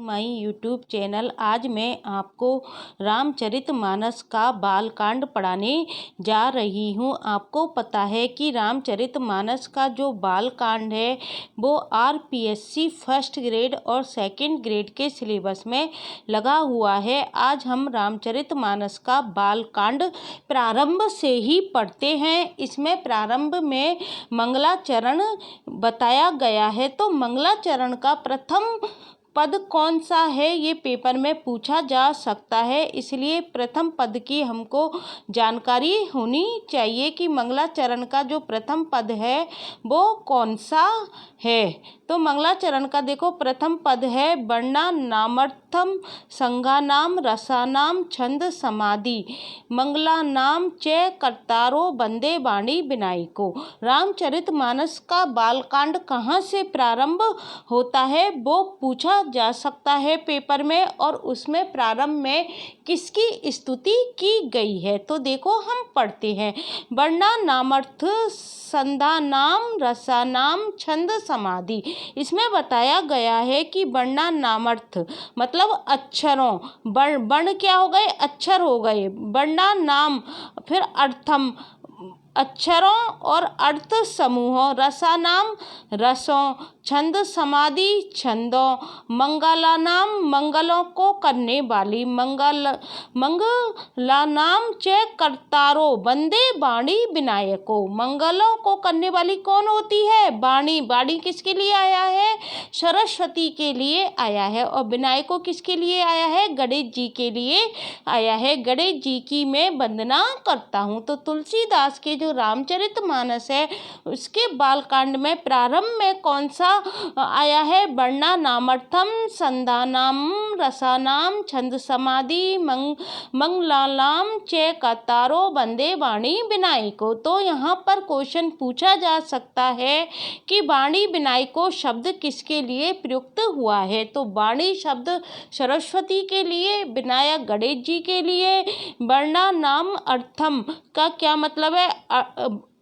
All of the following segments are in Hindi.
My YouTube channel. आज मैं आपको रामचरितमानस का बालकांड पढ़ाने जा रही हूँ। आपको पता है कि रामचरितमानस का जो बालकांड है वो आरपीएससी फर्स्ट ग्रेड और सेकंड ग्रेड के सिलेबस में लगा हुआ है। आज हम रामचरितमानस का बालकांड प्रारंभ से ही पढ़ते हैं। इसमें प्रारंभ में मंगलाचरण बताया गया है। तो मंगलाचरण का प्रथम पद कौन सा है ये पेपर में पूछा जा सकता है, इसलिए प्रथम पद की हमको जानकारी होनी चाहिए कि मंगलाचरण का जो प्रथम पद है वो कौन सा है। तो मंगलाचरण का देखो प्रथम पद है वर्णा नामर्थम संज्ञानाम रसानाम छंद समाधि मंगलानाम च कर्तारो वंदे वाणी विनायको। रामचरितमानस का बालकांड कहाँ से प्रारंभ होता है वो पूछा जा सकता है पेपर में, और उसमें प्रारंभ में किसकी स्तुति की गई है। तो देखो हम पढ़ते हैं वर्णा नामर्थ संधा नाम रसानाम छंद समाधि। इसमें बताया गया है कि वर्णा नामर्थ मतलब अक्षरों, वर्ण क्या हो गए, अक्षर हो गए, वर्णा नाम फिर अर्थम अक्षरों और अर्थ समूहों, रसानाम रसों, छंद समाधि छंदों, मंगलानाम मंगलों को करने वाली मंगलानाम च कर्तारो वंदे वाणी विनायको। मंगलों को करने वाली कौन होती है, वाणी। वाणी किसके लिए आया है, सरस्वती के लिए आया है। और विनायको किसके लिए आया है, गणेश जी के लिए आया है। गणेश जी की मैं वंदना करता हूँ। तो तुलसीदास के जो रामचरितमानस है उसके बालकांड में प्रारंभ में कौन सा आया है, वर्णा नामर्थम संधानाम रसानाम छंद समाधि मंगलानाम च कर्तारो वंदे वाणी विनायको। तो यहाँ पर क्वेश्चन पूछा जा सकता है कि वाणी विनायको शब्द किसके लिए प्रयुक्त हुआ है। तो वाणी शब्द सरस्वती के लिए, विनायक गणेश जी के लिए। वर्णा नाम अर्थम का क्या मतलब है,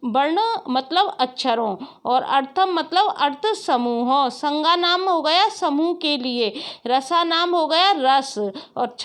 वर्ण मतलब अक्षरों और अर्थम मतलब अर्थ समूहों। संज्ञा नाम हो गया समूह के लिए, रसा नाम हो गया रस, और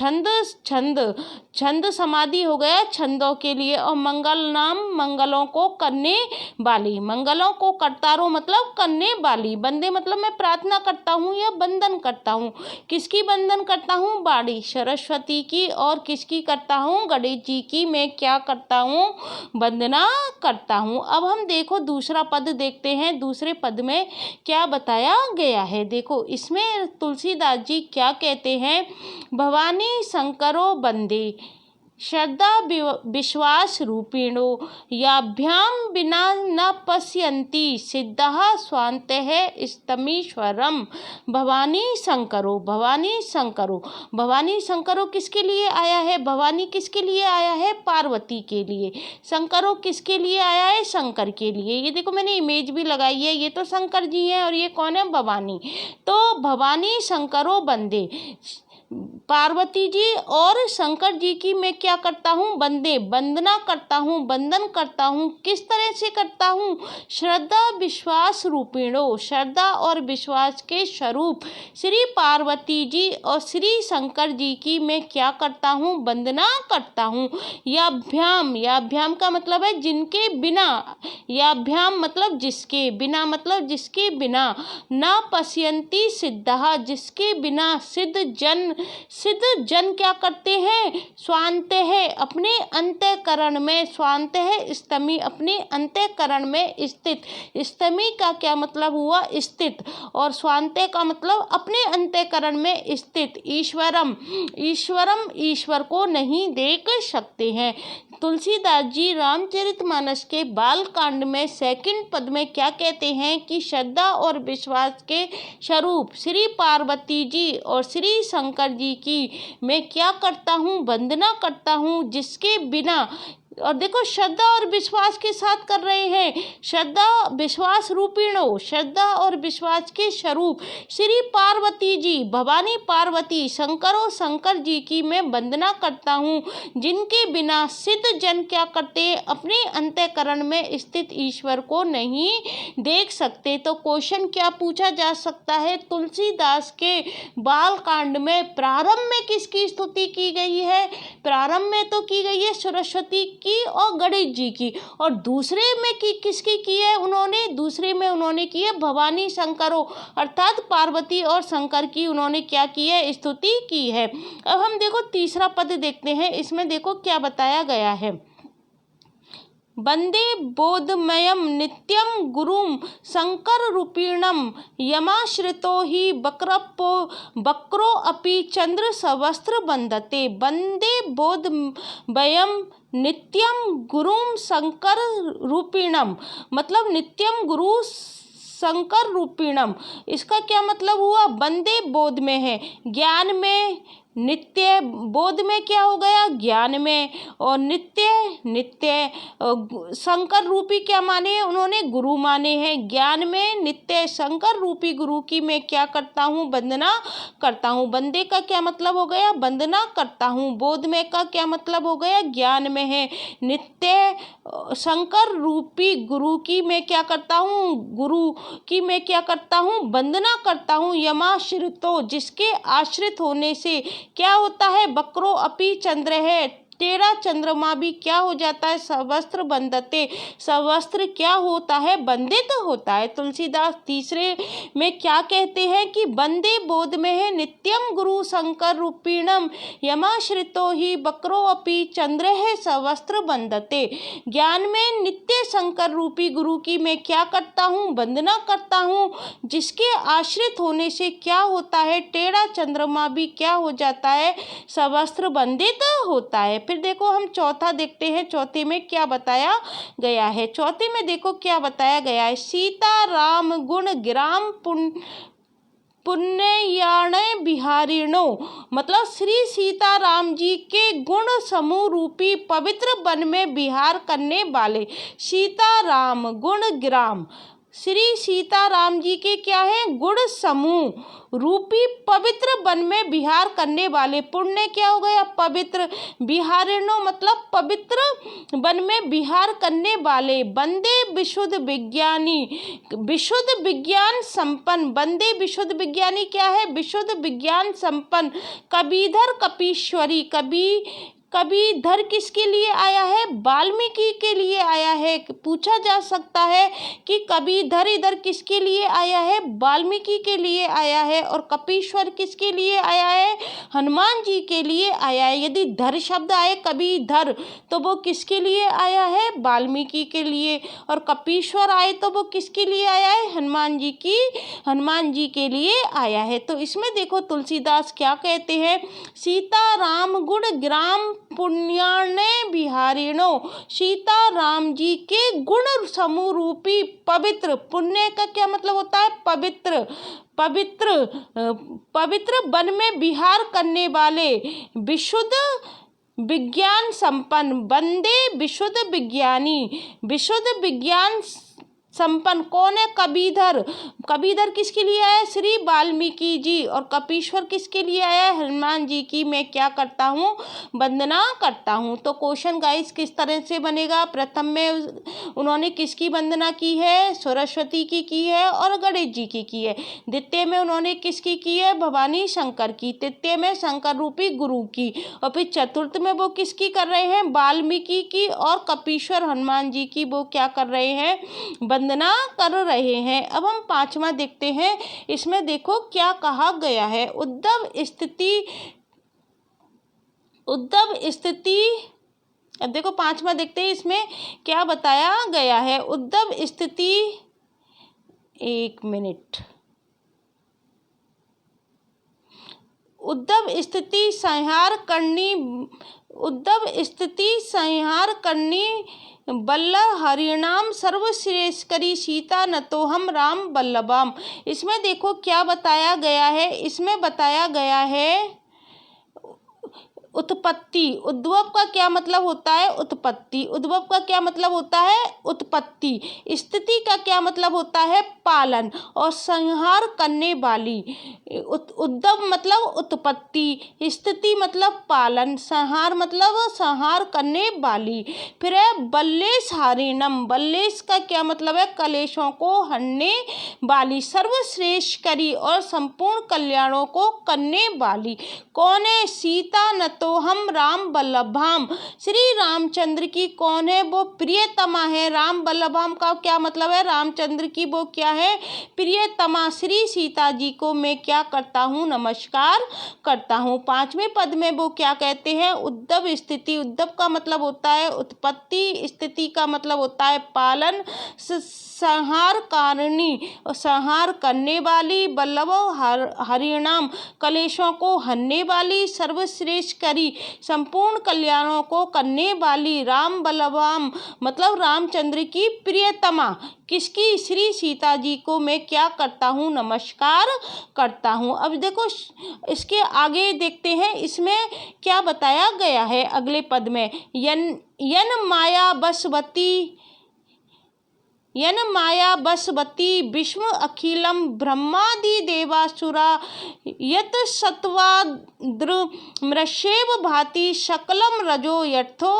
छंद समाधि हो गया छंदों के लिए, और मंगल नाम मंगलों को करने वाली, मंगलों को कर्तारो मतलब करने वाली, बंदे मतलब मैं प्रार्थना करता हूँ या बंदन करता हूँ। किसकी बंदन करता हूँ, वाणी सरस्वती की। और किसकी करता हूँ, गणेश जी की मैं क्या करता हूँ, वंदना करता हूँ। अब हम देखो दूसरा पद देखते हैं, दूसरे पद में क्या बताया गया है। देखो इसमें तुलसीदास जी क्या कहते हैं, भवानी शंकरो वंदे श्रद्धा विश्वास रूपिणो याभ्याम बिना न पश्यन्ति सिद्धः स्वान्तः स्तमीश्वरम। भवानी शंकरो, भवानी शंकरो, भवानी शंकरो किसके लिए आया है, भवानी किसके लिए आया है, पार्वती के लिए। शंकरो किसके लिए आया है, शंकर के लिए। ये देखो मैंने इमेज भी लगाई है, ये तो शंकर जी हैं और ये कौन है, भवानी। तो भवानी शंकरो वंदे, पार्वती जी और शंकर जी की मैं क्या करता हूँ, वंदे वंदना करता हूँ, वंदन करता हूँ। किस तरह से करता हूँ, श्रद्धा विश्वास रूपिणो, श्रद्धा और विश्वास के स्वरूप श्री पार्वती जी और श्री शंकर जी की मैं क्या करता हूँ, वंदना करता हूँ। याभ्याम, याभ्याम का मतलब है जिनके बिना, याभ्याम मतलब जिसके बिना, मतलब जिसके बिना, न पश्यन्ति सिद्धः जिसके बिना, सिद्ध जन क्या करते हैं, स्वांत है अपने अंतःकरण में, स्वांत है स्तमी अपने अंतःकरण में स्थित। स्तमी का क्या मतलब हुआ, स्थित, और स्वांत का मतलब अपने अंतःकरण में स्थित। ईश्वरम, ईश्वरम ईश्वर को नहीं देख सकते हैं। तुलसीदास जी रामचरितमानस के बालकांड में सेकंड पद में क्या कहते हैं कि श्रद्धा और विश्वास के स्वरूप श्री पार्वती जी और श्री शंकर जी की मैं क्या करता हूँ, वंदना करता हूँ, जिसके बिना और देखो श्रद्धा और विश्वास के साथ कर रहे हैं। श्रद्धा विश्वास रूपिणो, श्रद्धा और विश्वास के स्वरूप श्री पार्वती जी, भवानी पार्वती, शंकरो शंकर जी की मैं वंदना करता हूँ, जिनके बिना सिद्ध जन क्या करते हैं, अपने अंतःकरण में स्थित ईश्वर को नहीं देख सकते। तो क्वेश्चन क्या पूछा जा सकता है, तुलसीदास के बाल कांड में प्रारंभ में किसकी स्तुति की गई है? प्रारंभ में तो की गई है सरस्वती की और गणेश जी की, और दूसरे में किसकी की है उन्होंने? दूसरे में उन्होंने की है भवानी शंकरों, अर्थात पार्वती और शंकर की उन्होंने क्या की है? स्तुति की है। अब हम देखो तीसरा पद देखते हैं, इसमें देखो क्या बताया गया है। वंदे बोधमयं नित्यं गुरुं शंकर रूपिणं यमाश्रितो हि वक्रो अपि चंद्र सवस्त्र बंधते। वंदे बोधमयं नित्यं गुरुं शंकर रूपिणं, मतलब नित्यम गुरु शंकर रूपिणम, इसका क्या मतलब हुआ? वंदे बोध में है ज्ञान में, नित्य बोध में क्या हो गया? ज्ञान में, और नित्य नित्य शंकर रूपी क्या माने हैं उन्होंने? गुरु माने हैं। ज्ञान में नित्य शंकर रूपी गुरु की मैं क्या करता हूँ? वंदना करता हूँ। वंदे का क्या मतलब हो गया? वंदना करता हूँ। बोध में का क्या मतलब हो गया? ज्ञान में है। नित्य शंकर रूपी गुरु की मैं क्या करता हूँ? गुरु की मैं क्या करता हूँ? वंदना करता हूँ। यमाश्रितो, जिसके आश्रित होने से क्या होता है? वक्रो अपि चंद्र है, तेरा चंद्रमा भी क्या हो जाता है? सवस्त्र बंधते, सवस्त्र क्या होता है? बंधित होता है। तुलसीदास तीसरे में क्या कहते हैं कि वंदे बोध में है नित्यम गुरु शंकर रूपिणम यमाश्रितो ही वक्रो अपि चंद्र है सवस्त्र बंधते। ज्ञान में नित्य शंकर रूपी गुरु की मैं क्या करता हूँ? वंदना करता हूँ, जिसके आश्रित होने से क्या होता है? टेढ़ा चंद्रमा भी क्या हो जाता है? सवस्त्र बंधित होता है। फिर देखो हम चौथा देखते हैं, चौथे में क्या बताया गया है। चौथे में देखो क्या बताया गया है। सीता राम गुण गिराम पुण्ययाण बिहारिणो, मतलब श्री सीता राम जी के गुण समूह रूपी पवित्र वन में विहार करने वाले। सीता राम गुण गिराम, श्री सीता राम जी के क्या है? गुण समूह रूपी पवित्र वन में विहार करने वाले। पुण्य क्या हो गया? पवित्र। विहारिणो मतलब पवित्र वन में विहार करने वाले। वंदे विशुद्ध विज्ञानी, विशुद्ध विज्ञान संपन्न। वंदे विशुद्ध विज्ञानी क्या है? विशुद्ध विज्ञान संपन्न। कबीधर कपीश्वरी, कबीधर किसके लिए आया है? वाल्मीकि के लिए आया है। पूछा जा सकता है कि कबीधर इधर किसके लिए आया है? वाल्मीकि के लिए आया है। और कपीश्वर किसके लिए आया है? हनुमान जी के लिए आया है। यदि धर शब्द आए कबीधर तो वो किसके लिए आया है? वाल्मीकि के लिए। और कपीश्वर आए तो वो किसके लिए आया है? हनुमान जी के लिए आया है। तो इसमें देखो तुलसीदास क्या कहते हैं, सीता राम गुण ग्राम पुण्यार्णे बिहारिणो, सीता राम जी के गुण समूह रूपी पवित्र, पुण्य का क्या मतलब होता है? पवित्र, पवित्र वन में विहार करने वाले, विशुद्ध विज्ञान संपन्न। वंदे विशुद्ध विज्ञानी, विशुद्ध विज्ञान संपन्न कौन है? कबीधर। कबीधर किसके लिए आया है? श्री वाल्मीकि जी। और कपीश्वर किसके लिए आया है? हनुमान जी की मैं क्या करता हूँ? वंदना करता हूँ। तो क्वेश्चन गाइस किस तरह से बनेगा? प्रथम में उन्होंने किसकी वंदना की है? सरस्वती की है और गणेश जी की है। द्वितीय में उन्होंने किसकी की है? भवानी शंकर की। तृतीय में शंकर रूपी गुरु की। और फिर चतुर्थ में वो किसकी कर रहे हैं? वाल्मीकि की और कपीश्वर हनुमान जी की वो क्या कर रहे हैं? वंदना कर रहे हैं। अब हम पांचवा देखते हैं, इसमें देखो क्या कहा गया है। उद्धव स्थिति, अब देखो पांचवा देखते हैं इसमें क्या बताया गया है। उद्धव स्थिति, एक मिनट, उद्धव स्थिति संहार करनी बल्लभ हरिणाम सर्वश्रेष्ठकरी सीता न तो हम राम बल्लभाम। इसमें देखो क्या बताया गया है। इसमें बताया गया है उत्पत्ति। उद्भव का क्या मतलब होता है? उत्पत्ति। उद्भव का क्या मतलब होता है? उत्पत्ति। स्थिति का क्या मतलब होता है? पालन। और संहार करने वाली। उद्भव मतलब उत्पत्ति, स्थिति मतलब पालन, संहार मतलब संहार करने वाली। फिर है बल्लेशहारिणम। बल्लेश का क्या मतलब है? कलेशों को हरने वाली, सर्वश्रेष्ठ करी और संपूर्ण कल्याणों को करने वाली। कौन है? सीता न तो हम राम वल्लभाम। श्री रामचंद्र की कौन है? वो प्रियतमा है। राम वल्लभाम का क्या मतलब है? रामचंद्र की वो क्या है? प्रियतमा। श्री सीता जी को मैं क्या करता हूँ? नमस्कार करता हूँ। 5वें पद में वो क्या कहते हैं? उद्भव स्थिति। उद्भव का मतलब होता है उत्पत्ति, स्थिति का मतलब होता है पालन, संहार कारिणी और संहार करने वाली, वल्लभ हरिणाम कलेशों को हरने वाली, सर्वश्रेष्ठ करी संपूर्ण कल्याणों को करने वाली, राम बलवाम मतलब रामचंद्र की प्रियतमा। किसकी? श्री सीता जी को मैं क्या करता हूँ? नमस्कार करता हूँ। अब देखो इसके आगे देखते हैं इसमें क्या बताया गया है अगले पद में। यन माया बसवती, यन माया बसवती विश्व अखिलम ब्रह्मादि देवासुरा यत सत्वाद्र मृषेव भाति सकलम रजो यर्थो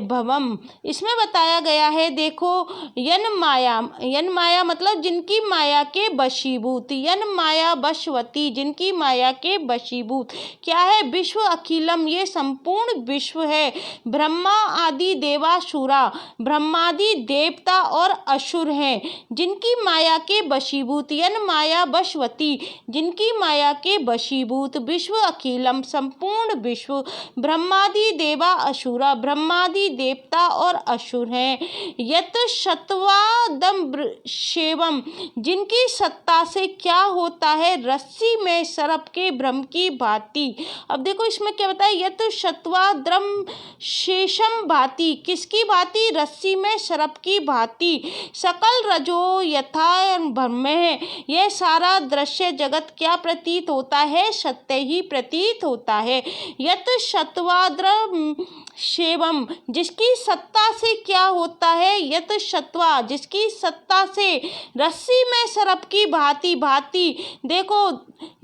भवम। इसमें बताया गया है देखो यन माया मतलब जिनकी माया के वशीभूत, यन माया बसवती जिनकी माया के वशीभूत क्या है? विश्व अखिलम ये संपूर्ण विश्व है, ब्रह्मा आदि देवासुरा ब्रह्मादि देवता और असुर हैं जिनकी माया के वशीभूत, यन माया बसवती जिनकी माया के वशीभूत, विश्व अखिलम संपूर्ण विश्व, ब्रह्मादि देवा असुरा ब्रह्मादि देवता और असुर हैं, यत सत्वादम सेवम जिनकी सत्ता से क्या होता है? रस्सी में सर्प के भ्रम की भांति। अब देखो इसमें क्या बताया? यत सत्वाद्रम शेषम भांति, किसकी भांति? रस्सी में सर्प की भांति, सकल रजो यथा ब्रह्म है, यह सारा दृश्य जगत क्या प्रतीत होता है? सत्य ही प्रतीत होता है। यत सत्वाद्रम सेवम जिसकी सत्ता से क्या होता है? यत सत्वा जिसकी सत्ता से रस्सी में सर्प की भांति, भांति देखो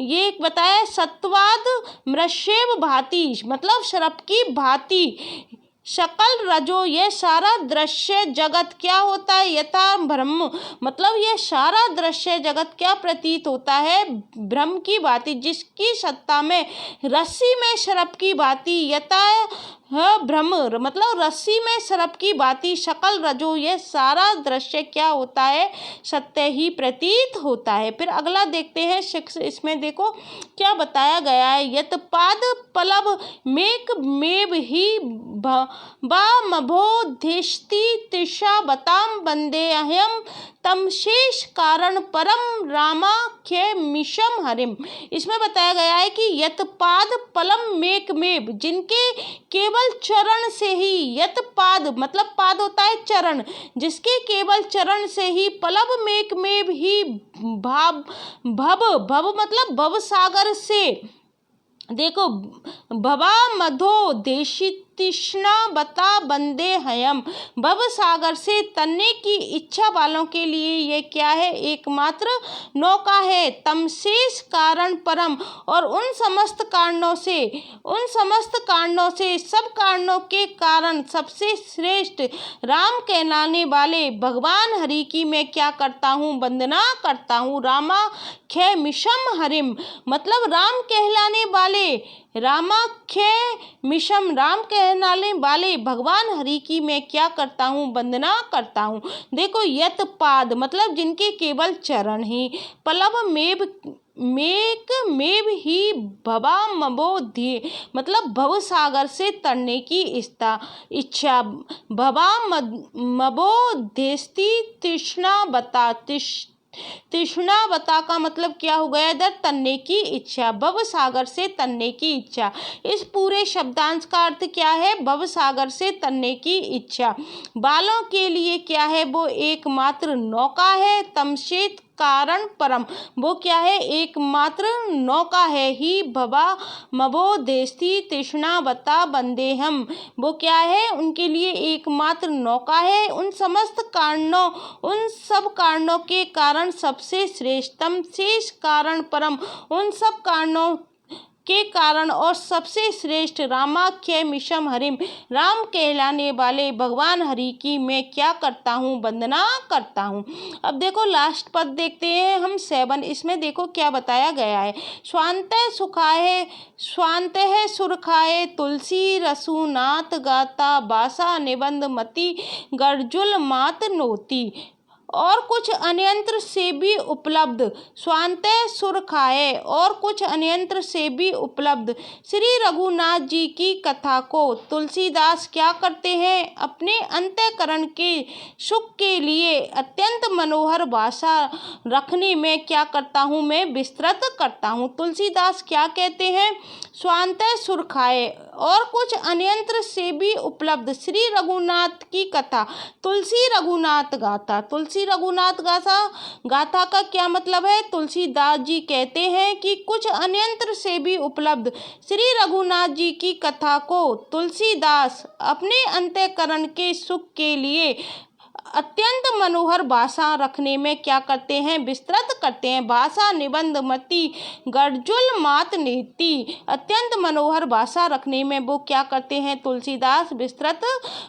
ये बताया सत्वाद मृषेव भांति मतलब सर्प की भांति, सकल रजो ये सारा दृश्य जगत क्या होता है? यथा ब्रह्म मतलब ये सारा दृश्य जगत क्या प्रतीत होता है? ब्रह्म की भांति, जिसकी सत्ता में रस्सी में सर्प की भांति, यथा ब्रह्म मतलब रस्सी में सर्प की भांति, सकल रजो ये सारा दृश्य क्या होता है? सत्य ही प्रतीत होता है। फिर अगला देखते हैं इसमें देखो क्या बताया गया है। यत पाद पलव मेक मेव ही मभोधिष्ठि तिषा बताम वंदे अहम तम शेष कारण परम रामाख्य मिशम हरिम। इसमें बताया गया है कि यत पाद पलम मेक मेव जिनके केवल चरण से ही, यत पाद मतलब पाद होता है चरण, जिसके केवल चरण से ही, पलव मेक मेव ही भव भव मतलब भव सागर से देखो भवा मधो देशित तृष्णा बता बंदे हयम, भव सागर से तनने की इच्छा वालों के लिए ये क्या है? एकमात्र नौका है। तमशेष कारण परम और उन समस्त कारणों से सब कारणों के कारण सबसे श्रेष्ठ राम कहलाने वाले भगवान हरि की मैं क्या करता हूँ? वंदना करता हूँ। रामाख्य मिशम हरिम मतलब राम कहलाने वाले, रामाख्य मिशम राम कहलाने वाले भगवान हरि की मैं क्या करता हूँ? वंदना करता हूँ। देखो यत पाद मतलब जिनके केवल चरण ही, पलव मेव मेव ही भवा मबोधि मतलब भव सागर से तरने की इच्छा, भवा मबोधिस्ति तृष्णावता का मतलब क्या हो गया इधर? तन्ने की इच्छा, भव सागर से तन्ने की इच्छा। इस पूरे शब्दांश का अर्थ क्या है? भव सागर से तन्ने की इच्छा वालों के लिए क्या है? वो एकमात्र नौका है। तमशेत कारण परम, वो क्या है, एकमात्र नौका है। ही भवा मभो देस्ती तृष्णावता बंदे हम, वो क्या है, उनके लिए एकमात्र नौका है। उन समस्त कारणों, उन सब कारणों के कारण सबसे श्रेष्ठतम, शेष कारण परम, उन सब कारणों के कारण और सबसे श्रेष्ठ, रामाख्य मिशम हरिम, राम कहलाने वाले भगवान हरि की मैं क्या करता हूँ, वंदना करता हूँ। अब देखो लास्ट पद देखते हैं हम 7। इसमें देखो क्या बताया गया है। स्वांत है सुरखाए तुलसी रसूनाथ गाता, बासा निबंध मति गर्जुल मात नोती। और कुछ अन्यंत्र से भी उपलब्ध, स्वांतः सुर खाए, और कुछ अन्यंत्र से भी उपलब्ध श्री रघुनाथ जी की कथा को तुलसीदास क्या करते हैं, अपने अंतःकरण के सुख के लिए अत्यंत मनोहर भाषा रखने में क्या करता हूँ, मैं विस्तृत करता हूँ। तुलसीदास क्या कहते हैं, स्वांतः सुर खाए और कुछ अन्यंत्र से भी उपलब्ध श्री रघुनाथ की कथा, तुलसी रघुनाथ गाथा। तुलसी रघुनाथ गाथा का क्या मतलब है, तुलसीदास जी कहते हैं कि कुछ अन्यंत्र से भी उपलब्ध श्री रघुनाथ जी की कथा को तुलसीदास अपने अंतःकरण के सुख के लिए अत्यंत मनोहर भाषा रखने में क्या करते हैं, विस्तृत करते हैं। भाषा निबंध मति गर्जुल मात नीति, अत्यंत मनोहर भाषा रखने में वो क्या करते हैं, तुलसीदास विस्तृत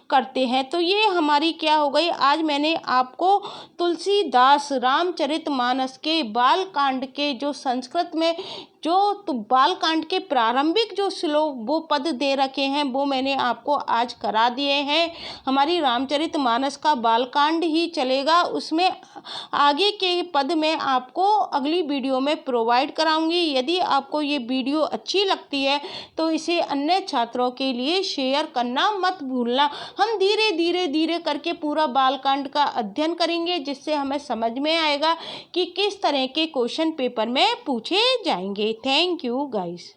करते हैं। तो ये हमारी क्या हो गई, आज मैंने आपको तुलसीदास रामचरितमानस के बाल कांड के जो संस्कृत में जो बाल कांड के प्रारंभिक जो श्लोक वो पद दे रखे हैं वो मैंने आपको आज करा दिए हैं। हमारी रामचरितमानस का बाल कांड ही चलेगा, उसमें आगे के पद मैं आपको अगली वीडियो में प्रोवाइड कराऊंगी। यदि आपको ये वीडियो अच्छी लगती है तो इसे अन्य छात्रों के लिए शेयर करना मत भूलना। हम धीरे करके पूरा बाल कांड का अध्ययन करेंगे, जिससे हमें समझ में आएगा कि किस तरह के क्वेश्चन पेपर में पूछे जाएंगे। Thank you guys.